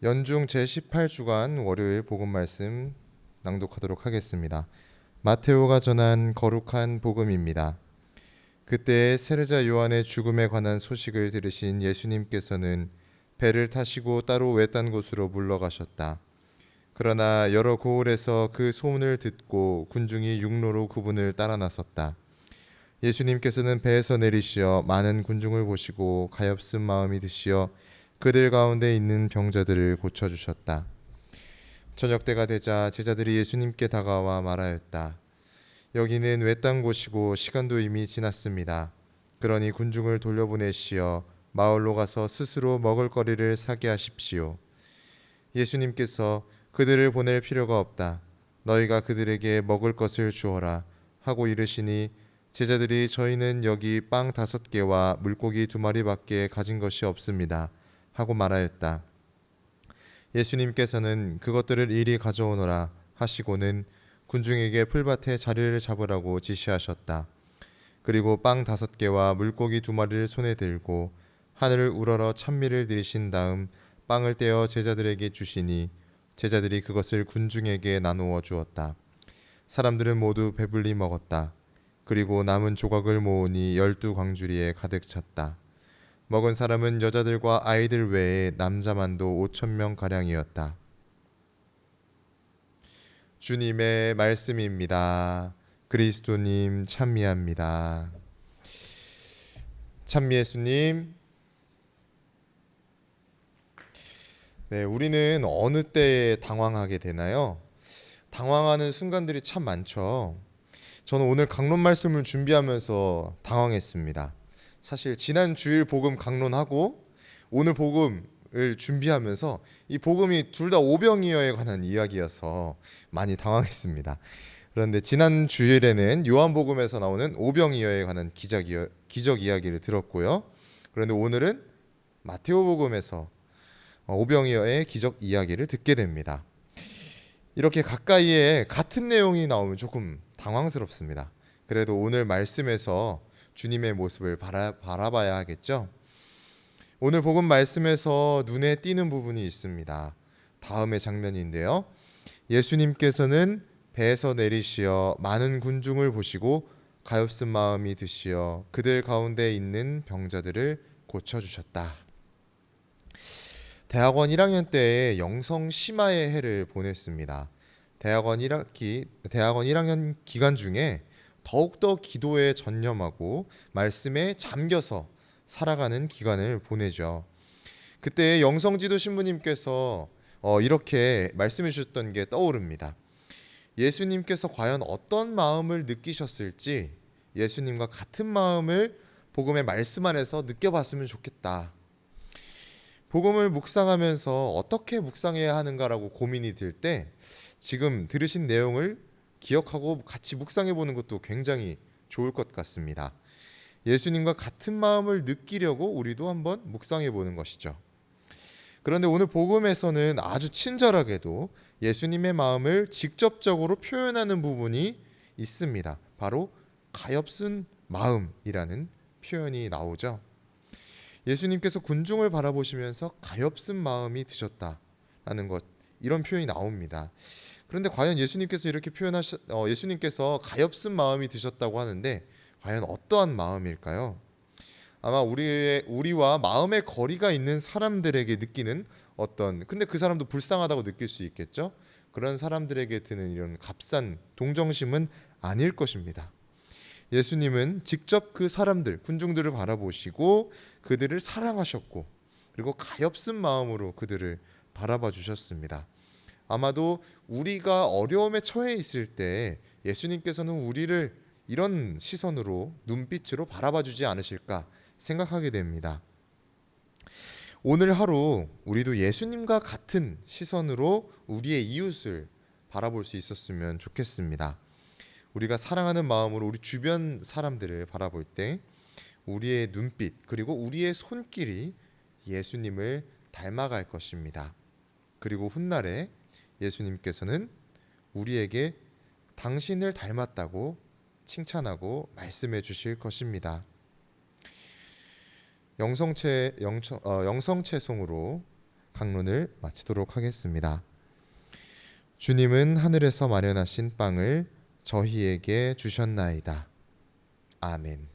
연중 제18주간 월요일 복음 말씀 낭독하도록 하겠습니다. 마테오가 전한 거룩한 복음입니다. 그때 세례자 요한의 죽음에 관한 소식을 들으신 예수님께서는 배를 타시고 따로 외딴 곳으로 물러가셨다. 그러나 여러 고을에서 그 소문을 듣고 군중이 육로로 그분을 따라 나섰다. 예수님께서는 배에서 내리시어 많은 군중을 보시고 가엾은 마음이 드시어 그들 가운데 있는 병자들을 고쳐주셨다. 저녁 때가 되자 제자들이 예수님께 다가와 말하였다. 여기는 외딴 곳이고 시간도 이미 지났습니다. 그러니 군중을 돌려보내시어 마을로 가서 스스로 먹을거리를 사게 하십시오. 예수님께서 그들을 보낼 필요가 없다. 너희가 그들에게 먹을 것을 주어라 하고 이르시니 제자들이 저희는 여기 빵 5개와 물고기 2마리밖에 가진 것이 없습니다 하고 말하였다. 예수님께서는 그것들을 이리 가져오너라 하시고는 군중에게 풀밭에 자리를 잡으라고 지시하셨다. 그리고 빵 5개와 물고기 2마리를 손에 들고 하늘을 우러러 찬미를 드리신 다음 빵을 떼어 제자들에게 주시니 제자들이 그것을 군중에게 나누어 주었다. 사람들은 모두 배불리 먹었다. 그리고 남은 조각을 모으니 12광주리에 가득 찼다. 먹은 사람은 여자들과 아이들 외에 남자만도 5,000명 가량이었다. 주님의 말씀입니다. 그리스도님 찬미합니다. 찬미 예수님. 네, 우리는 어느 때에 당황하게 되나요? 당황하는 순간들이 참 많죠. 저는 오늘 강론 말씀을 준비하면서 당황했습니다. 사실 지난 주일 복음 강론하고 오늘 복음을 준비하면서 이 복음이 둘 다 오병이어에 관한 이야기여서 많이 당황했습니다. 그런데 지난 주일에는 요한복음에서 나오는 오병이어에 관한 기적 이야기를 들었고요. 그런데 오늘은 마테오복음에서 오병이어의 기적 이야기를 듣게 됩니다. 이렇게 가까이에 같은 내용이 나오면 조금 당황스럽습니다. 그래도 오늘 말씀에서 주님의 모습을 바라봐야 하겠죠. 오늘 복음 말씀에서 눈에 띄는 부분이 있습니다. 다음의 장면인데요. 예수님께서는 배에서 내리시어 많은 군중을 보시고 가엾은 마음이 드시어 그들 가운데 있는 병자들을 고쳐주셨다. 대학원 1학년 때에 영성 심화의 해를 보냈습니다. 대학원 1학년 기간 중에 더욱더 기도에 전념하고 말씀에 잠겨서 살아가는 기간을 보내죠. 그때 영성지도 신부님께서 이렇게 말씀해 주셨던 게 떠오릅니다. 예수님께서 과연 어떤 마음을 느끼셨을지 예수님과 같은 마음을 복음의 말씀 안에서 느껴봤으면 좋겠다. 복음을 묵상하면서 어떻게 묵상해야 하는가라고 고민이 들 때 지금 들으신 내용을 기억하고 같이 묵상해 보는 것도 굉장히 좋을 것 같습니다. 예수님과 같은 마음을 느끼려고 우리도 한번 묵상해 보는 것이죠. 그런데 오늘 복음에서는 아주 친절하게도 예수님의 마음을 직접적으로 표현하는 부분이 있습니다. 바로 가엾은 마음이라는 표현이 나오죠. 예수님께서 군중을 바라보시면서 가엾은 마음이 드셨다라는 것, 이런 표현이 나옵니다. 그런데 과연 예수님께서 예수님께서 가엾은 마음이 드셨다고 하는데 과연 어떠한 마음일까요? 아마 우리와 마음의 거리가 있는 사람들에게 느끼는 근데 그 사람도 불쌍하다고 느낄 수 있겠죠. 그런 사람들에게 드는 이런 값싼 동정심은 아닐 것입니다. 예수님은 직접 그 사람들, 군중들을 바라보시고 그들을 사랑하셨고 그리고 가엾은 마음으로 그들을 바라봐 주셨습니다. 아마도 우리가 어려움에 처해 있을 때 예수님께서는 우리를 이런 시선으로, 눈빛으로 바라봐 주지 않으실까 생각하게 됩니다. 오늘 하루 우리도 예수님과 같은 시선으로 우리의 이웃을 바라볼 수 있었으면 좋겠습니다. 우리가 사랑하는 마음으로 우리 주변 사람들을 바라볼 때 우리의 눈빛 그리고 우리의 손길이 예수님을 닮아갈 것입니다. 그리고 훗날에 예수님께서는 우리에게 당신을 닮았다고 칭찬하고 말씀해 주실 것입니다. 영성채송으로 강론을 마치도록 하겠습니다. 주님은 하늘에서 마련하신 빵을 저희에게 주셨나이다. 아멘.